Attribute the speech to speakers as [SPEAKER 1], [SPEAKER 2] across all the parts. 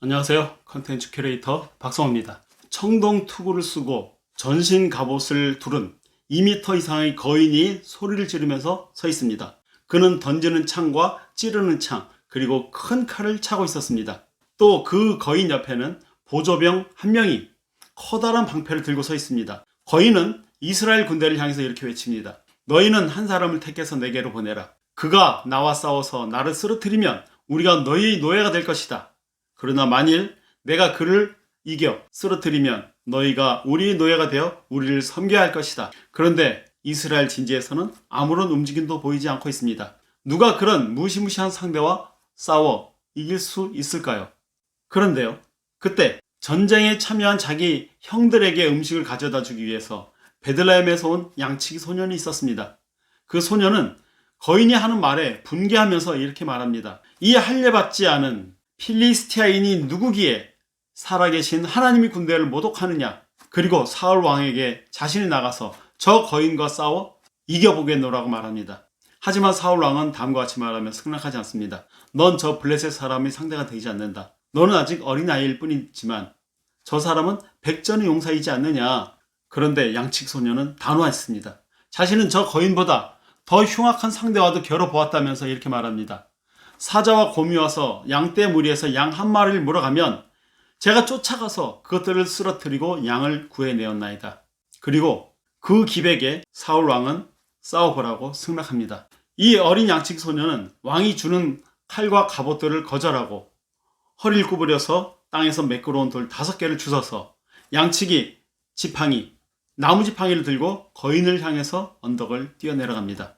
[SPEAKER 1] 안녕하세요. 컨텐츠 큐레이터 박성호입니다. 청동 투구를 쓰고 전신 갑옷을 두른 2m 이상의 거인이 소리를 지르면서 서 있습니다. 그는 던지는 창과 찌르는 창, 그리고 큰 칼을 차고 있었습니다. 또 그 거인 옆에는 보조병 한 명이 커다란 방패를 들고 서 있습니다. 거인은 이스라엘 군대를 향해서 이렇게 외칩니다. 너희는 한 사람을 택해서 내게로 보내라. 그가 나와 싸워서 나를 쓰러뜨리면 우리가 너희의 노예가 될 것이다. 그러나 만일 내가 그를 이겨 쓰러뜨리면 너희가 우리의 노예가 되어 우리를 섬겨야 할 것이다. 그런데 이스라엘 진지에서는 아무런 움직임도 보이지 않고 있습니다. 누가 그런 무시무시한 상대와 싸워 이길 수 있을까요? 그런데요, 그때 전쟁에 참여한 자기 형들에게 음식을 가져다 주기 위해서 베들레헴에서 온 양치기 소년이 있었습니다. 그 소년은 거인이 하는 말에 분개하면서 이렇게 말합니다. 이 할례받지 않은 필리스티아인이 누구기에 살아계신 하나님의 군대를 모독하느냐? 그리고 사울 왕에게 자신이 나가서 저 거인과 싸워 이겨보겠노라고 말합니다. 하지만 사울 왕은 다음과 같이 말하며 승낙하지 않습니다. 넌 저 블레셋 사람의 상대가 되지 않는다. 너는 아직 어린아이일 뿐이지만 저 사람은 백전의 용사이지 않느냐? 그런데 양치기 소녀는 단호했습니다. 자신은 저 거인보다 더 흉악한 상대와도 겨뤄보았다면서 이렇게 말합니다. 사자와 곰이 와서 양떼 무리에서 양 한 마리를 물어가면 제가 쫓아가서 그것들을 쓰러뜨리고 양을 구해내었나이다. 그리고 그 기백에 사울 왕은 싸워보라고 승낙합니다. 이 어린 양치기 소녀는 왕이 주는 칼과 갑옷들을 거절하고 허리를 구부려서 땅에서 매끄러운 돌 5개를 주워서 양치기 지팡이, 나무 지팡이를 들고 거인을 향해서 언덕을 뛰어내려갑니다.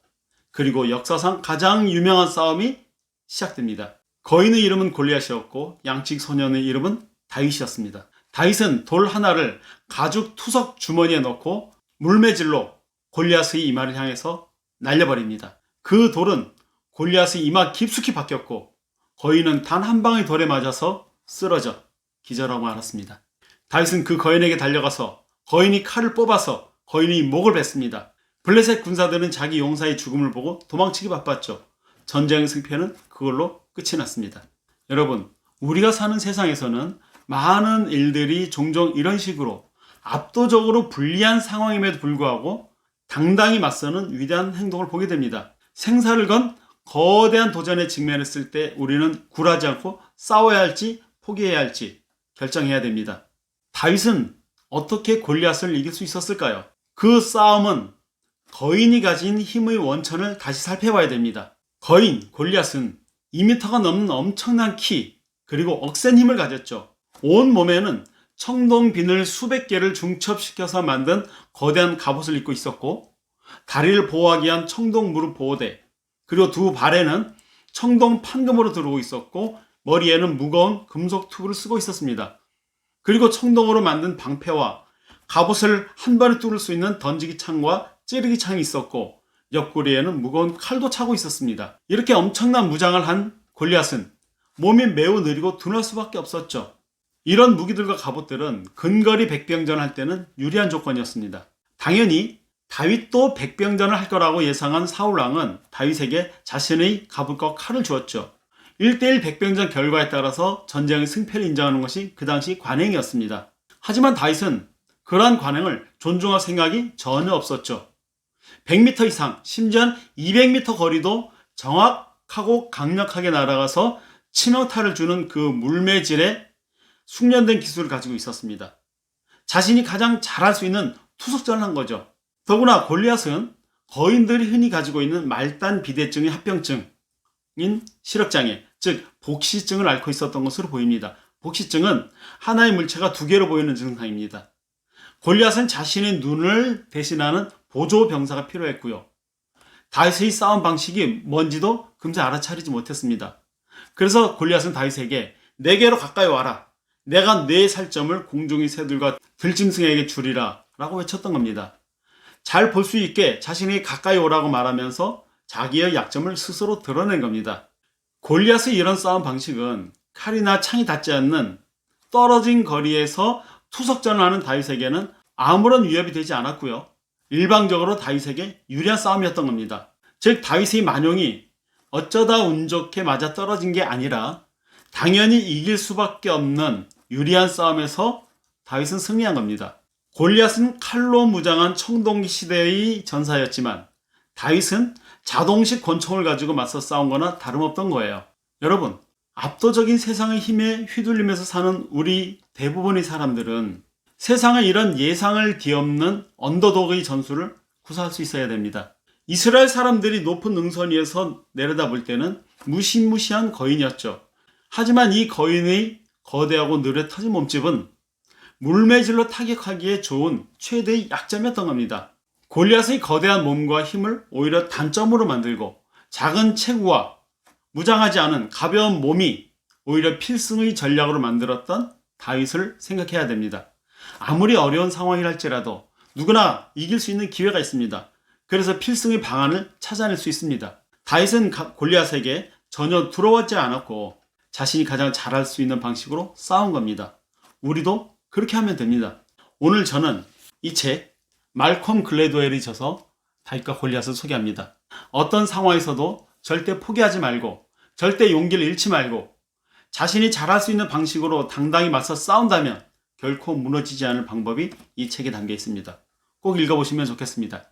[SPEAKER 1] 그리고 역사상 가장 유명한 싸움이 시작됩니다. 거인의 이름은 골리앗이었고 양치기 소년의 이름은 다윗이었습니다. 다윗은 돌 하나를 가죽 투석 주머니에 넣고 물매질로 골리앗의 이마를 향해서 날려버립니다. 그 돌은 골리앗의 이마 깊숙이 박혔고 거인은 단 한 방의 돌에 맞아서 쓰러져 기절하고 말았습니다. 다윗은 그 거인에게 달려가서 거인이 칼을 뽑아서 거인의 목을 뱉습니다. 블레셋 군사들은 자기 용사의 죽음을 보고 도망치기 바빴죠. 전쟁의 승패는 그걸로 끝이 났습니다. 여러분, 우리가 사는 세상에서는 많은 일들이 종종 이런 식으로 압도적으로 불리한 상황임에도 불구하고 당당히 맞서는 위대한 행동을 보게 됩니다. 생사를 건 거대한 도전에 직면했을 때 우리는 굴하지 않고 싸워야 할지 포기해야 할지 결정해야 됩니다. 다윗은 어떻게 골리앗을 이길 수 있었을까요? 그 싸움은 거인이 가진 힘의 원천을 다시 살펴봐야 됩니다. 거인 골리앗은 2m가 넘는 엄청난 키, 그리고 억센 힘을 가졌죠. 온 몸에는 청동 비늘 수백 개를 중첩시켜서 만든 거대한 갑옷을 입고 있었고, 다리를 보호하기 위한 청동 무릎 보호대, 그리고 두 발에는 청동 판금으로 들어오고 있었고, 머리에는 무거운 금속 튜브를 쓰고 있었습니다. 그리고 청동으로 만든 방패와 갑옷을 한 번에 뚫을 수 있는 던지기 창과 찌르기 창이 있었고, 옆구리에는 무거운 칼도 차고 있었습니다. 이렇게 엄청난 무장을 한 골리앗은 몸이 매우 느리고 둔할 수밖에 없었죠. 이런 무기들과 갑옷들은 근거리 백병전을 할 때는 유리한 조건이었습니다. 당연히 다윗도 백병전을 할 거라고 예상한 사울왕은 다윗에게 자신의 갑옷과 칼을 주었죠. 1대1 백병전 결과에 따라서 전쟁의 승패를 인정하는 것이 그 당시 관행이었습니다. 하지만 다윗은 그러한 관행을 존중할 생각이 전혀 없었죠. 100m 이상, 심지어 200m 거리도 정확하고 강력하게 날아가서 치명타를 주는 그 물매질에 숙련된 기술을 가지고 있었습니다. 자신이 가장 잘할 수 있는 투석전을 한 거죠. 더구나 골리앗은 거인들이 흔히 가지고 있는 말단 비대증의 합병증인 시력장애, 즉 복시증을 앓고 있었던 것으로 보입니다. 복시증은 하나의 물체가 두 개로 보이는 증상입니다. 골리앗은 자신의 눈을 대신하는 보조 병사가 필요했고요. 다윗의 싸움 방식이 뭔지도 금세 알아차리지 못했습니다. 그래서 골리앗은 다윗에게 내게로 가까이 와라. 내가 네 살점을 공중의 새들과 들짐승에게 주리라 라고 외쳤던 겁니다. 잘 볼 수 있게 자신에게 가까이 오라고 말하면서 자기의 약점을 스스로 드러낸 겁니다. 골리앗의 이런 싸움 방식은 칼이나 창이 닿지 않는 떨어진 거리에서 투석전을 하는 다윗에게는 아무런 위협이 되지 않았고요. 일방적으로 다윗에게 유리한 싸움이었던 겁니다. 즉 다윗의 만용이 어쩌다 운 좋게 맞아 떨어진 게 아니라 당연히 이길 수밖에 없는 유리한 싸움에서 다윗은 승리한 겁니다. 골리앗은 칼로 무장한 청동기 시대의 전사였지만 다윗은 자동식 권총을 가지고 맞서 싸운 거나 다름없던 거예요. 여러분, 압도적인 세상의 힘에 휘둘리면서 사는 우리 대부분의 사람들은 세상의 이런 예상을 뒤엎는 언더독의 전술을 구사할 수 있어야 됩니다. 이스라엘 사람들이 높은 능선 위에서 내려다볼 때는 무시무시한 거인이었죠. 하지만 이 거인의 거대하고 느려 터진 몸집은 물매질로 타격하기에 좋은 최대의 약점이었던 겁니다. 골리앗의 거대한 몸과 힘을 오히려 단점으로 만들고 작은 체구와 무장하지 않은 가벼운 몸이 오히려 필승의 전략으로 만들었던 다윗을 생각해야 됩니다. 아무리 어려운 상황이랄지라도 누구나 이길 수 있는 기회가 있습니다. 그래서 필승의 방안을 찾아낼 수 있습니다. 다윗은 골리앗에게 전혀 두려워하지 않았고 자신이 가장 잘할 수 있는 방식으로 싸운 겁니다. 우리도 그렇게 하면 됩니다. 오늘 저는 이 책 말콤 글래드웰이 저서 다윗과 골리앗을 소개합니다. 어떤 상황에서도 절대 포기하지 말고 절대 용기를 잃지 말고 자신이 잘할 수 있는 방식으로 당당히 맞서 싸운다면 결코 무너지지 않을 방법이 이 책에 담겨 있습니다. 꼭 읽어보시면 좋겠습니다.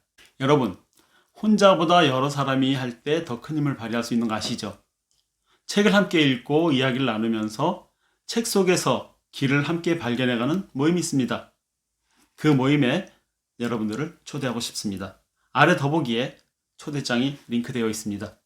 [SPEAKER 1] 여러분, 혼자보다 여러 사람이 할 때 더 큰 힘을 발휘할 수 있는 거 아시죠? 책을 함께 읽고 이야기를 나누면서 책 속에서 길을 함께 발견해가는 모임이 있습니다. 그 모임에 여러분들을 초대하고 싶습니다. 아래 더보기에 초대장이 링크되어 있습니다.